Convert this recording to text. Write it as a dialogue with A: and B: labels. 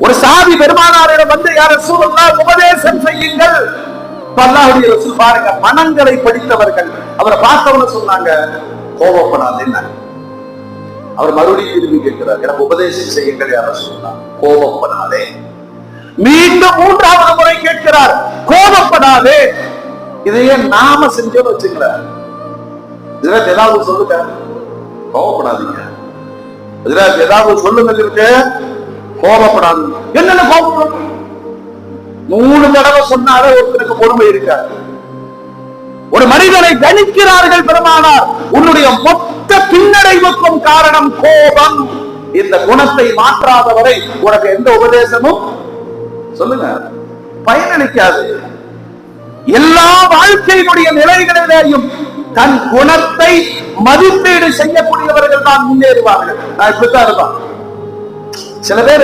A: ஒரு சாதி பெருமானாரிடம் வந்து யார் ரசூலுல்லாஹ் உபதேசம் செய்யுங்கள். அல்லாஹ்வுடைய ரசூல் பாருங்க, மனங்களை படித்தவர்கள். அவரை பார்த்தவங்க சொன்னாங்க, கோபப்படாதேன்னு. அவர் மறுபடியும் திரும்பி கேட்கிறார், எனக்கு உபதேசம் செய்யுங்கள் யார் ரசூலுல்லாஹ், கோபப்படாதே. மீண்டும் மூன்றாவது முறை கேட்கிறார், கோபப்படாதே. இதையே நாம செஞ்சோன்னு வச்சுக்கிறார். ஏதாவது சொல்லுங்க, கோபப்படாதீங்க. ஏதாவது சொல்லுங்க இருக்கு, கோபப்படாது. என்னென்ன கோபம்? 3 தடவை சொன்னாலே ஒருத்தருக்கு பொறுமை இருக்காது. ஒரு மனிதனை கணிக்கிறார்கள் பெருமானார், உன்னுடைய மொத்த பின்னடைவுக்கும் காரணம் கோபம். இந்த குணத்தை மாற்றாதவரை உனக்கு எந்த உபதேசமும் சொல்லுங்க பயனளிக்காது. எல்லா வாழ்க்கையினுடைய நிலைகளிலேயும் தன் குணத்தை மதிப்பீடு செய்யக்கூடியவர்கள் தான் முன்னேறுவார்கள். நான் இப்படித்தான் இருப்பான். சில பேர்